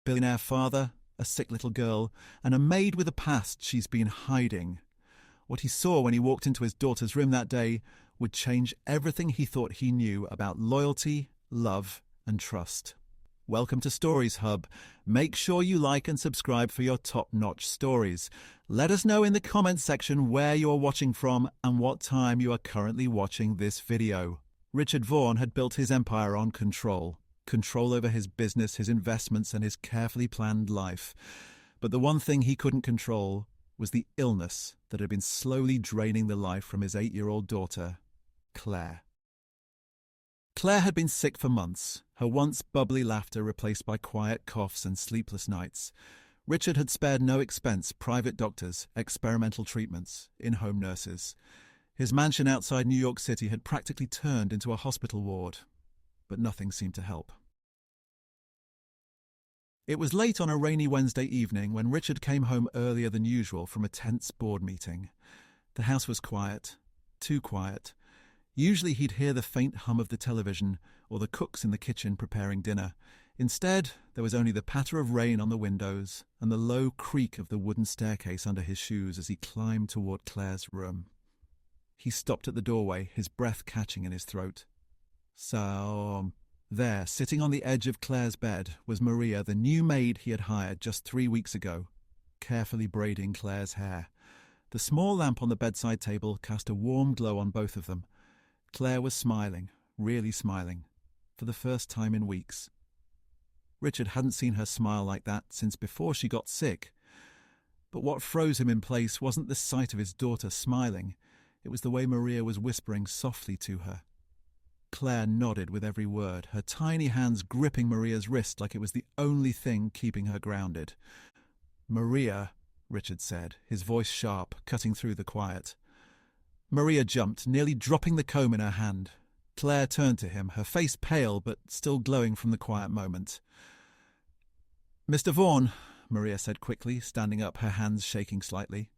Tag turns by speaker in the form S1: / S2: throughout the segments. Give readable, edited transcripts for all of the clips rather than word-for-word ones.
S1: billionaire father, a sick little girl, and a maid with a past she's been hiding. What he saw when he walked into his daughter's room that day would change everything he thought he knew about loyalty, love, and trust. Welcome to Stories Hub. Make sure you like and subscribe for your top-notch stories. Let us know in the comments section where you are watching from and what time you are currently watching this video. Richard Vaughan had built his empire on control. Control over his business, his investments, and his carefully planned life. But the one thing he couldn't control was the illness that had been slowly draining the life from his 8-year-old daughter, Claire. Claire had been sick for months, her once bubbly laughter replaced by quiet coughs and sleepless nights. Richard had spared no expense: private doctors, experimental treatments, in-home nurses. His mansion outside New York City had practically turned into a hospital ward, but nothing seemed to help. It was late on a rainy Wednesday evening when Richard came home earlier than usual from a tense board meeting. The house was quiet, too quiet. Usually he'd hear the faint hum of the television or the cooks in the kitchen preparing dinner. Instead, there was only the patter of rain on the windows and the low creak of the wooden staircase under his shoes as he climbed toward Claire's room. He stopped at the doorway, his breath catching in his throat. There, sitting on the edge of Claire's bed, was Maria, the new maid he had hired just 3 weeks ago, carefully braiding Claire's hair. The small lamp on the bedside table cast a warm glow on both of them. Claire was smiling, really smiling, for the first time in weeks. Richard hadn't seen her smile like that since before she got sick. But what froze him in place wasn't the sight of his daughter smiling. It was the way Maria was whispering softly to her. Claire nodded with every word, her tiny hands gripping Maria's wrist like it was the only thing keeping her grounded. "Maria," Richard said, his voice sharp, cutting through the quiet. Maria jumped, nearly dropping the comb in her hand. Claire turned to him, her face pale but still glowing from the quiet moment. "Mr. Vaughan," Maria said quickly, standing up, her hands shaking slightly.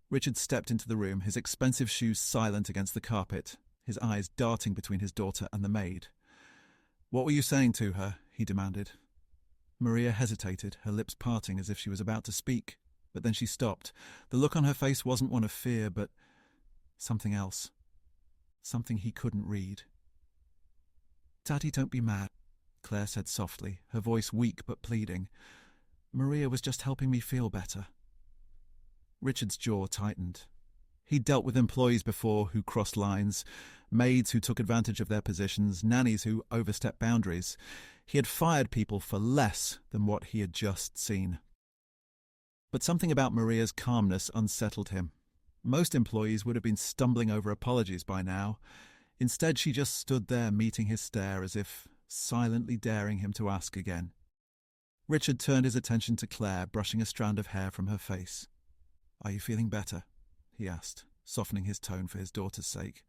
S1: Richard stepped into the room, his expensive shoes silent against the carpet, his eyes darting between his daughter and the maid. "What were you saying to her?" he demanded. Maria hesitated, her lips parting as if she was about to speak, but then she stopped. The look on her face wasn't one of fear, but something else. Something he couldn't read. "Daddy, don't be mad," Claire said softly, her voice weak but pleading. "Maria was just helping me feel better." Richard's jaw tightened. He'd dealt with employees before who crossed lines, maids who took advantage of their positions, nannies who overstepped boundaries. He had fired people for less than what he had just seen. But something about Maria's calmness unsettled him. Most employees would have been stumbling over apologies by now. Instead, she just stood there meeting his stare as if silently daring him to ask again. Richard turned his attention to Claire, brushing a strand of hair from her face. "Are you feeling better?" he asked, softening his tone for his daughter's sake.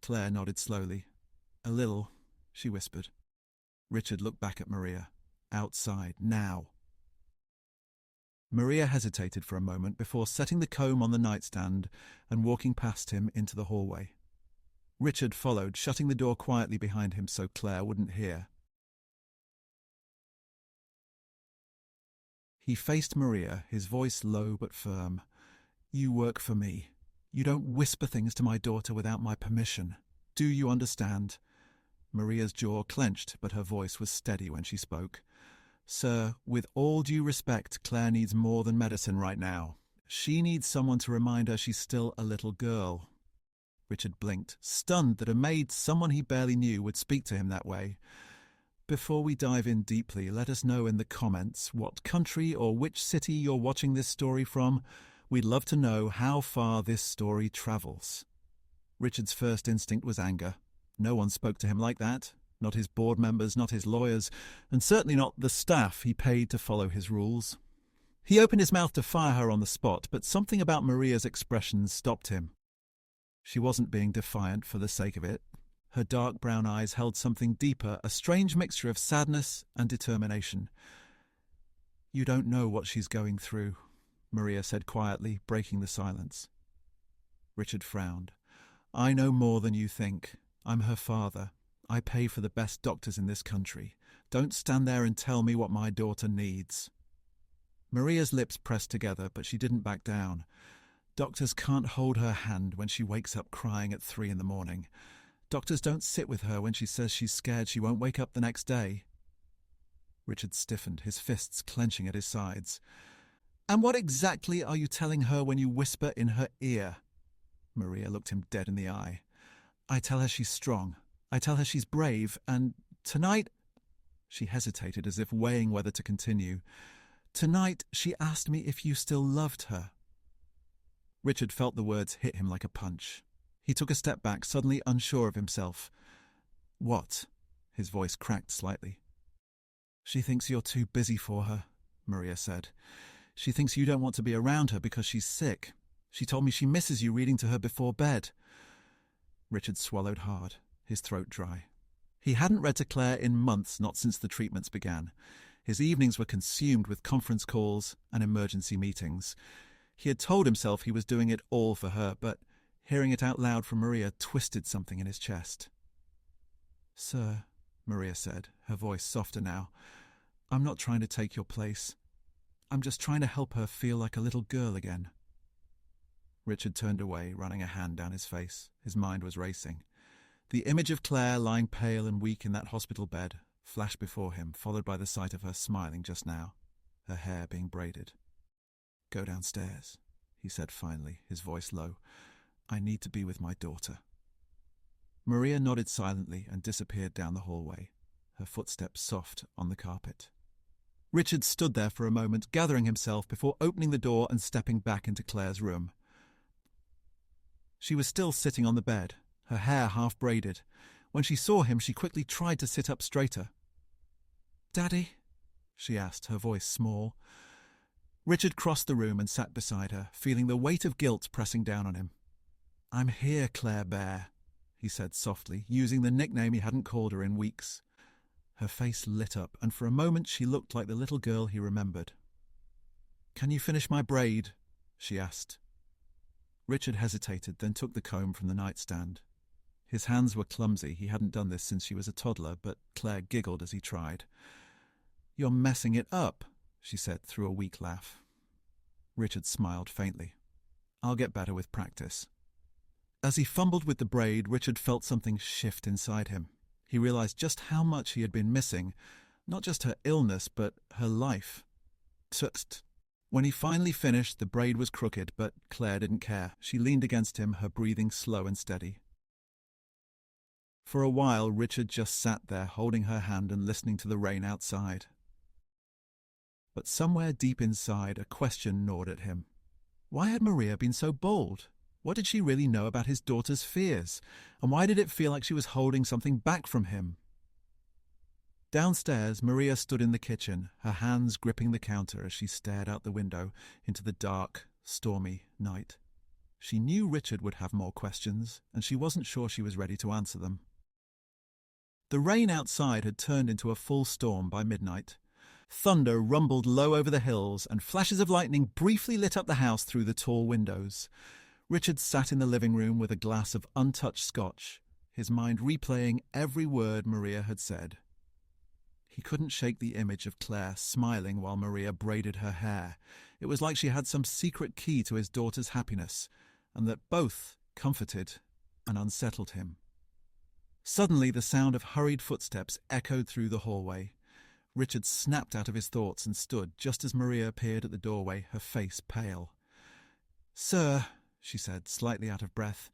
S1: Claire nodded slowly. "A little," she whispered. Richard looked back at Maria. Outside, now. Maria hesitated for a moment before setting the comb on the nightstand and walking past him into the hallway. Richard followed, shutting the door quietly behind him so Claire wouldn't hear. He faced Maria, his voice low but firm. "You work for me. You don't whisper things to my daughter without my permission. Do you understand?" Maria's jaw clenched, but her voice was steady when she spoke. "Sir, with all due respect, Claire needs more than medicine right now. She needs someone to remind her she's still a little girl." Richard blinked, stunned that a maid, someone he barely knew, would speak to him that way. "Before we dive in deeply, let us know in the comments what country or which city you're watching this story from. We'd love to know how far this story travels." Richard's first instinct was anger. No one spoke to him like that. Not his board members, not his lawyers, and certainly not the staff he paid to follow his rules. He opened his mouth to fire her on the spot, but something about Maria's expressions stopped him. She wasn't being defiant for the sake of it. Her dark brown eyes held something deeper, a strange mixture of sadness and determination. "You don't know what she's going through," Maria said quietly, breaking the silence. Richard frowned. "I know more than you think. I'm her father. I pay for the best doctors in this country. Don't stand there and tell me what my daughter needs." Maria's lips pressed together, but she didn't back down. Doctors can't hold her hand when she wakes up crying at 3 in the morning. Doctors don't sit with her when she says she's scared she won't wake up the next day. Richard stiffened, his fists clenching at his sides. "And what exactly are you telling her when you whisper in her ear?" Maria looked him dead in the eye. "I tell her she's strong. I tell her she's brave, and tonight—" She hesitated, as if weighing whether to continue. "Tonight she asked me if you still loved her." Richard felt the words hit him like a punch. He took a step back, suddenly unsure of himself. "What?" His voice cracked slightly. "She thinks you're too busy for her," Maria said. "She thinks you don't want to be around her because she's sick. She told me she misses you reading to her before bed." Richard swallowed hard, his throat dry. He hadn't read to Claire in months, not since the treatments began. His evenings were consumed with conference calls and emergency meetings. He had told himself he was doing it all for her, but hearing it out loud from Maria twisted something in his chest. "Sir," Maria said, her voice softer now, "I'm not trying to take your place. I'm just trying to help her feel like a little girl again." Richard turned away, running a hand down his face. His mind was racing. The image of Claire lying pale and weak in that hospital bed flashed before him, followed by the sight of her smiling just now, her hair being braided. "Go downstairs," he said finally, his voice low. "I need to be with my daughter." Maria nodded silently and disappeared down the hallway, her footsteps soft on the carpet. Richard stood there for a moment, gathering himself before opening the door and stepping back into Claire's room. She was still sitting on the bed, her hair half braided. When she saw him, she quickly tried to sit up straighter. "Daddy?" she asked, her voice small. Richard crossed the room and sat beside her, feeling the weight of guilt pressing down on him. "I'm here, Claire Bear," he said softly, using the nickname he hadn't called her in weeks. Her face lit up, and for a moment she looked like the little girl he remembered. "Can you finish my braid?" she asked. Richard hesitated, then took the comb from the nightstand. His hands were clumsy. He hadn't done this since she was a toddler, but Claire giggled as he tried. "You're messing it up," she said through a weak laugh. Richard smiled faintly. "I'll get better with practice." As he fumbled with the braid, Richard felt something shift inside him. He realized just how much he had been missing, not just her illness, but her life. Tut. When he finally finished, the braid was crooked, but Claire didn't care. She leaned against him, her breathing slow and steady. For a while, Richard just sat there, holding her hand and listening to the rain outside. But somewhere deep inside, a question gnawed at him. Why had Maria been so bold? What did she really know about his daughter's fears? And why did it feel like she was holding something back from him? Downstairs, Maria stood in the kitchen, her hands gripping the counter as she stared out the window into the dark, stormy night. She knew Richard would have more questions, and she wasn't sure she was ready to answer them. The rain outside had turned into a full storm by midnight. Thunder rumbled low over the hills, and flashes of lightning briefly lit up the house through the tall windows. Richard sat in the living room with a glass of untouched scotch, his mind replaying every word Maria had said. He couldn't shake the image of Claire smiling while Maria braided her hair. It was like she had some secret key to his daughter's happiness, and that both comforted and unsettled him. Suddenly, the sound of hurried footsteps echoed through the hallway. Richard snapped out of his thoughts and stood just as Maria appeared at the doorway, her face pale. "Sir," she said, slightly out of breath,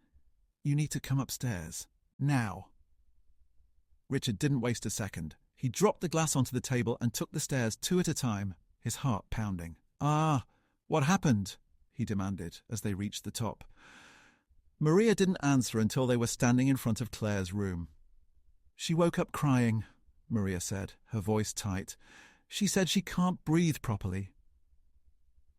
S1: "you need to come upstairs. Now." Richard didn't waste a second. He dropped the glass onto the table and took the stairs 2 at a time, his heart pounding. "Ah, what happened?" he demanded as they reached the top. Maria didn't answer until they were standing in front of Claire's room. "She woke up crying," Maria said, her voice tight. "She said she can't breathe properly."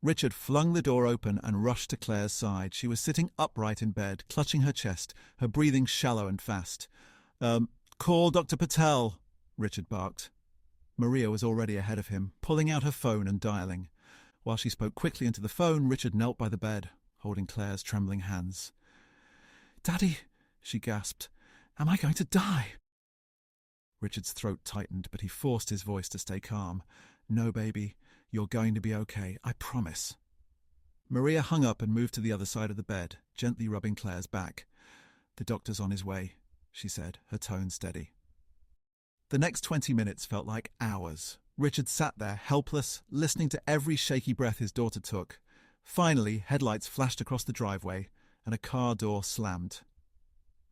S1: Richard flung the door open and rushed to Claire's side. She was sitting upright in bed, clutching her chest, her breathing shallow and fast. Call Dr. Patel," Richard barked. Maria was already ahead of him, pulling out her phone and dialing. While she spoke quickly into the phone, Richard knelt by the bed, holding Claire's trembling hands. "Daddy," she gasped, "am I going to die?" Richard's throat tightened, but he forced his voice to stay calm. "No, baby, you're going to be okay, I promise." Maria hung up and moved to the other side of the bed, gently rubbing Claire's back. "The doctor's on his way," she said, her tone steady. The next 20 minutes felt like hours. Richard sat there, helpless, listening to every shaky breath his daughter took. Finally, headlights flashed across the driveway, and a car door slammed.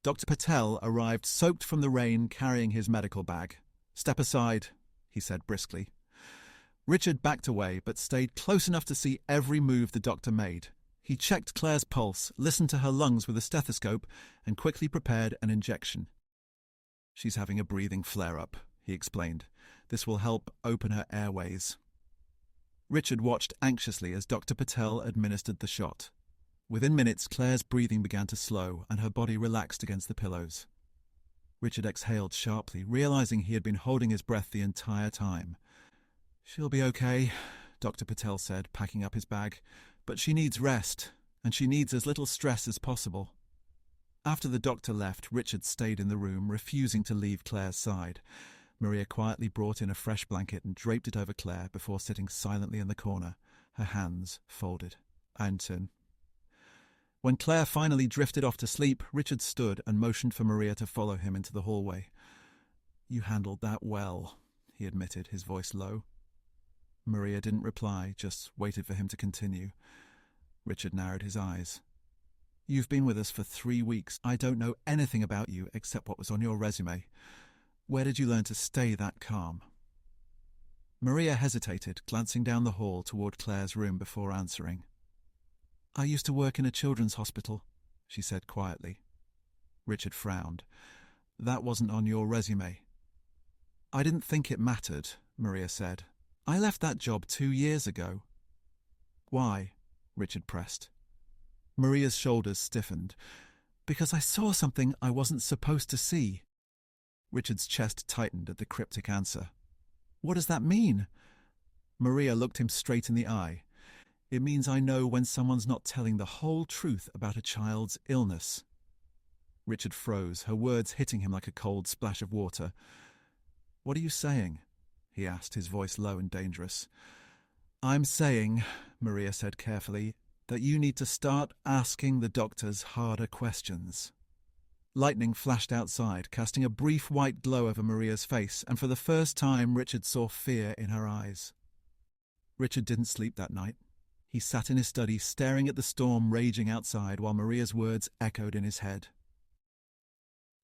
S1: Dr. Patel arrived soaked from the rain, carrying his medical bag. "Step aside," he said briskly. Richard backed away, but stayed close enough to see every move the doctor made. He checked Claire's pulse, listened to her lungs with a stethoscope, and quickly prepared an injection. "She's having a breathing flare-up," he explained. "This will help open her airways." Richard watched anxiously as Dr. Patel administered the shot. Within minutes, Claire's breathing began to slow, and her body relaxed against the pillows. Richard exhaled sharply, realizing he had been holding his breath the entire time. "She'll be okay," Dr. Patel said, packing up his bag. "But she needs rest, and she needs as little stress as possible." After the doctor left, Richard stayed in the room, refusing to leave Claire's side. Maria quietly brought in a fresh blanket and draped it over Claire before sitting silently in the corner, her hands folded. "Einstein." When Claire finally drifted off to sleep, Richard stood and motioned for Maria to follow him into the hallway. "You handled that well," he admitted, his voice low. Maria didn't reply, just waited for him to continue. Richard narrowed his eyes. "You've been with us for 3 weeks. I don't know anything about you except what was on your resume. Where did you learn to stay that calm?" Maria hesitated, glancing down the hall toward Claire's room before answering. "I used to work in a children's hospital," she said quietly. Richard frowned. "That wasn't on your resume." "I didn't think it mattered," Maria said. "I left that job 2 years ago." "Why?" Richard pressed. Maria's shoulders stiffened. "Because I saw something I wasn't supposed to see." Richard's chest tightened at the cryptic answer. "What does that mean?" Maria looked him straight in the eye. "It means I know when someone's not telling the whole truth about a child's illness." Richard froze, her words hitting him like a cold splash of water. "What are you saying?" he asked, his voice low and dangerous. "I'm saying," Maria said carefully, "that you need to start asking the doctors harder questions." Lightning flashed outside, casting a brief white glow over Maria's face, and for the first time Richard saw fear in her eyes. Richard didn't sleep that night. He sat in his study, staring at the storm raging outside while Maria's words echoed in his head.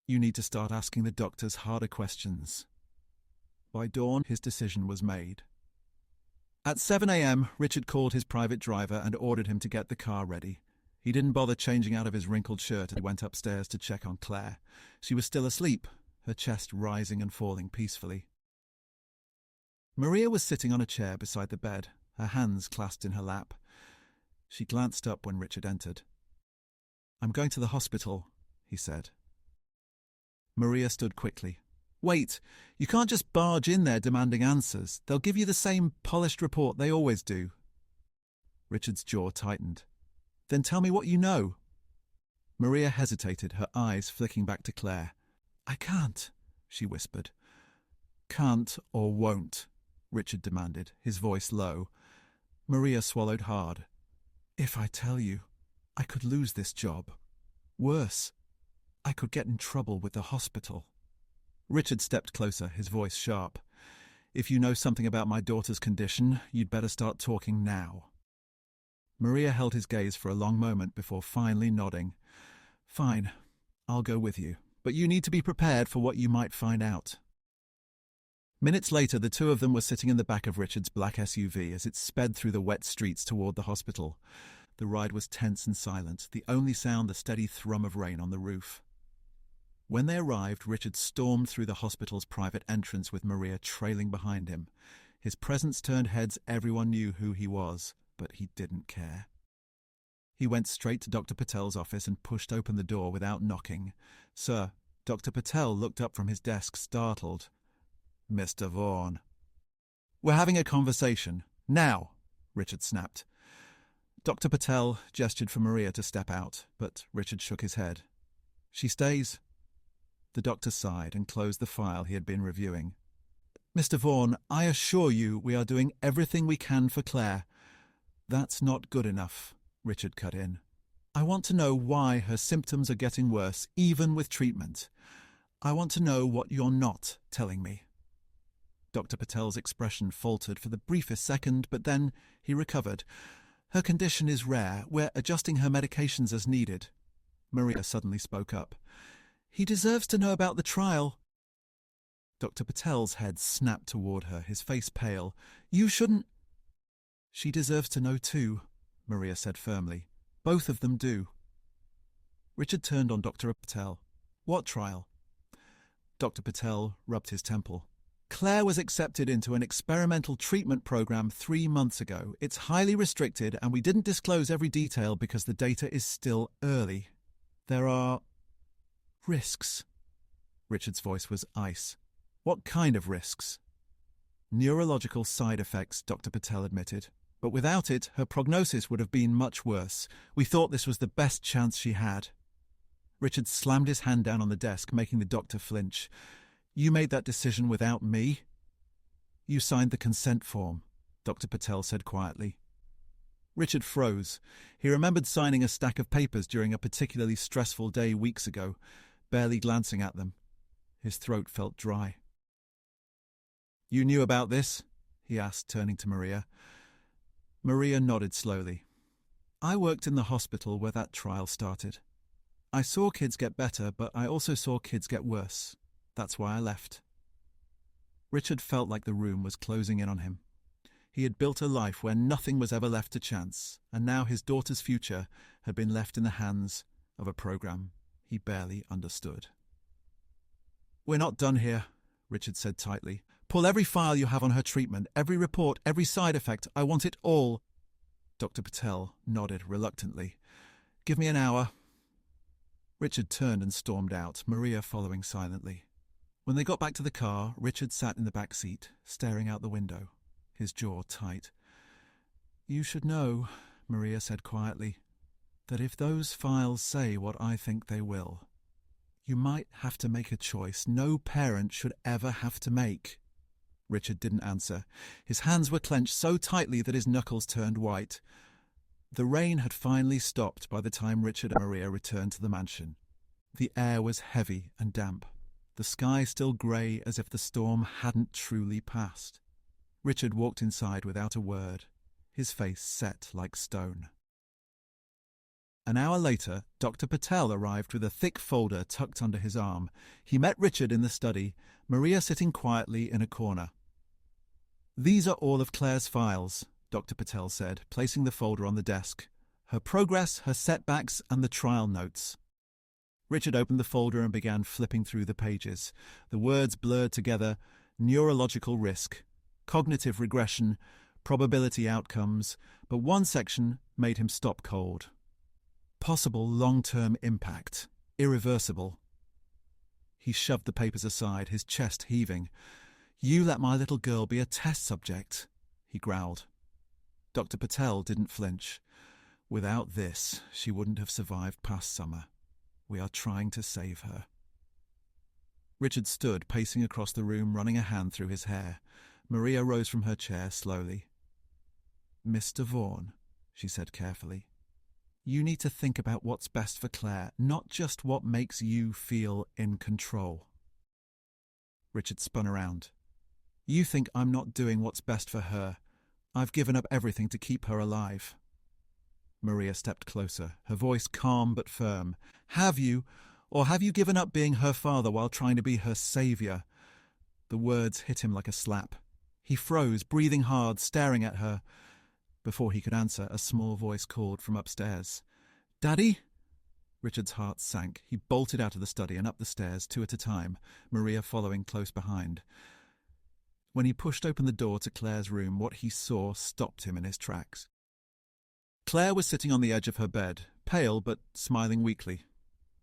S1: "You need to start asking the doctors harder questions." By dawn, his decision was made. At 7 a.m., Richard called his private driver and ordered him to get the car ready. He didn't bother changing out of his wrinkled shirt as he went upstairs to check on Claire. She was still asleep, her chest rising and falling peacefully. Maria was sitting on a chair beside the bed, her hands clasped in her lap. She glanced up when Richard entered. "I'm going to the hospital," he said. Maria stood quickly. "Wait, you can't just barge in there demanding answers. They'll give you the same polished report they always do." Richard's jaw tightened. "Then tell me what you know." Maria hesitated, her eyes flicking back to Claire. "I can't," she whispered. "Can't or won't?" Richard demanded, his voice low. Maria swallowed hard. "If I tell you, I could lose this job. Worse, I could get in trouble with the hospital." Richard stepped closer, his voice sharp. "If you know something about my daughter's condition, you'd better start talking now." Maria held his gaze for a long moment before finally nodding. "Fine, I'll go with you, but you need to be prepared for what you might find out." Minutes later, the two of them were sitting in the back of Richard's black SUV as it sped through the wet streets toward the hospital. The ride was tense and silent, the only sound the steady thrum of rain on the roof. When they arrived, Richard stormed through the hospital's private entrance with Maria trailing behind him. His presence turned heads everyone knew who he was, but he didn't care. He went straight to Dr. Patel's office and pushed open the door without knocking. "Sir," Dr. Patel looked up from his desk, startled. "Mr. Vaughan." "We're having a conversation. Now," Richard snapped. Dr. Patel gestured for Maria to step out, but Richard shook his head. "She stays." The doctor sighed and closed the file he had been reviewing. "Mr. Vaughan, I assure you we are doing everything we can for Claire." "That's not good enough," Richard cut in. "I want to know why her symptoms are getting worse, even with treatment. I want to know what you're not telling me." Dr. Patel's expression faltered for the briefest second, but then he recovered. "Her condition is rare. We're adjusting her medications as needed." Maria suddenly spoke up. "He deserves to know about the trial." Dr. Patel's head snapped toward her, his face pale. "You shouldn't—" "She deserves to know too," Maria said firmly. "Both of them do." Richard turned on Dr. Patel. "What trial?" Dr. Patel rubbed his temple. "Claire was accepted into an experimental treatment program 3 months ago. It's highly restricted, and we didn't disclose every detail because the data is still early. There are risks." Richard's voice was ice. "What kind of risks?" "Neurological side effects," Dr. Patel admitted. "But without it, her prognosis would have been much worse. We thought this was the best chance she had." Richard slammed his hand down on the desk, making the doctor flinch. "You made that decision without me?" "You signed the consent form," Dr. Patel said quietly. Richard froze. He remembered signing a stack of papers during a particularly stressful day weeks ago, barely glancing at them. His throat felt dry. "You knew about this?" he asked, turning to Maria. Maria nodded slowly. "I worked in the hospital where that trial started. I saw kids get better, but I also saw kids get worse. That's why I left." Richard felt like the room was closing in on him. He had built a life where nothing was ever left to chance, and now his daughter's future had been left in the hands of a program he barely understood. "We're not done here," Richard said tightly. "Pull every file you have on her treatment, every report, every side effect. I want it all." Dr. Patel nodded reluctantly. "Give me an hour." Richard turned and stormed out, Maria following silently. When they got back to the car, Richard sat in the back seat, staring out the window, his jaw tight. "You should know," Maria said quietly, "that if those files say what I think they will, you might have to make a choice no parent should ever have to make." Richard didn't answer. His hands were clenched so tightly that his knuckles turned white. The rain had finally stopped by the time Richard and Maria returned to the mansion. The air was heavy and damp, the sky still grey as if the storm hadn't truly passed. Richard walked inside without a word, his face set like stone. An hour later, Dr. Patel arrived with a thick folder tucked under his arm. He met Richard in the study, Maria sitting quietly in a corner. "These are all of Claire's files," Dr. Patel said, placing the folder on the desk. "Her progress, her setbacks, and the trial notes." Richard opened the folder and began flipping through the pages. The words blurred together: neurological risk, cognitive regression, probability outcomes, but one section made him stop cold. Possible long-term impact, irreversible. He shoved the papers aside, his chest heaving. "You let my little girl be a test subject," he growled. Dr. Patel didn't flinch. "Without this, she wouldn't have survived past summer. We are trying to save her." Richard stood, pacing across the room, running a hand through his hair. Maria rose from her chair slowly. "Mr. Vaughan," she said carefully, "you need to think about what's best for Claire, not just what makes you feel in control." Richard spun around. "You think I'm not doing what's best for her. I've given up everything to keep her alive." Maria stepped closer, her voice calm but firm. "Have you, or have you given up being her father while trying to be her saviour?" The words hit him like a slap. He froze, breathing hard, staring at her. Before he could answer, a small voice called from upstairs. "Daddy?" Richard's heart sank. He bolted out of the study and up the stairs, 2 at a time, Maria following close behind. When he pushed open the door to Claire's room, what he saw stopped him in his tracks. Claire was sitting on the edge of her bed, pale but smiling weakly.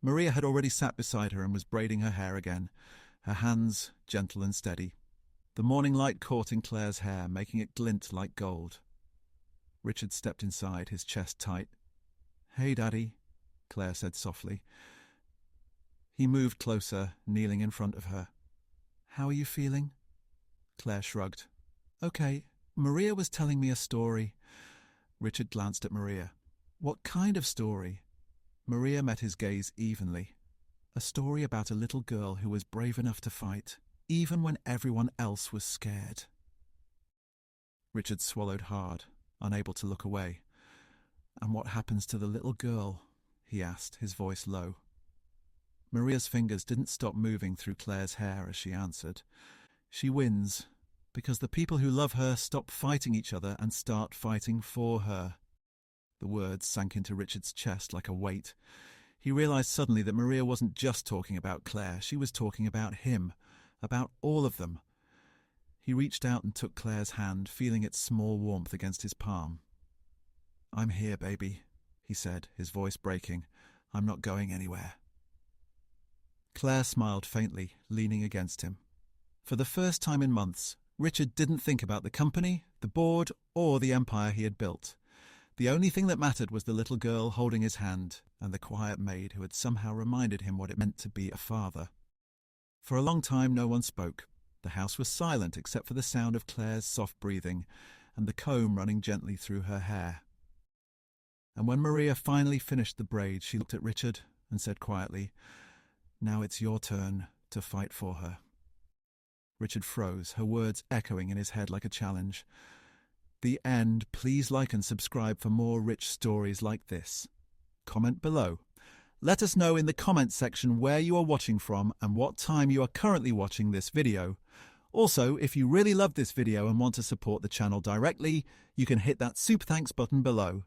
S1: Maria had already sat beside her and was braiding her hair again, her hands gentle and steady. The morning light caught in Claire's hair, making it glint like gold. Richard stepped inside, his chest tight. "Hey, Daddy," Claire said softly. He moved closer, kneeling in front of her. "How are you feeling?" Claire shrugged. "Okay, Maria was telling me a story." Richard glanced at Maria. "What kind of story?" Maria met his gaze evenly. "A story about a little girl who was brave enough to fight, even when everyone else was scared." Richard swallowed hard, unable to look away. "And what happens to the little girl?" he asked, his voice low. Maria's fingers didn't stop moving through Claire's hair as she answered. "She wins, because the people who love her stop fighting each other and start fighting for her." The words sank into Richard's chest like a weight. He realized suddenly that Maria wasn't just talking about Claire, she was talking about him, about all of them. He reached out and took Claire's hand, feeling its small warmth against his palm. "I'm here, baby," he said, his voice breaking. "I'm not going anywhere." Claire smiled faintly, leaning against him. For the first time in months, Richard didn't think about the company, the board, or the empire he had built. The only thing that mattered was the little girl holding his hand and the quiet maid who had somehow reminded him what it meant to be a father. For a long time no one spoke. The house was silent except for the sound of Claire's soft breathing and the comb running gently through her hair. And when Maria finally finished the braid, she looked at Richard and said quietly, "Now it's your turn to fight for her." Richard froze, her words echoing in his head like a challenge. The end. Please like and subscribe for more rich stories like this. Comment below. Let us know in the comments section where you are watching from and what time you are currently watching this video. Also, if you really love this video and want to support the channel directly, you can hit that super thanks button below.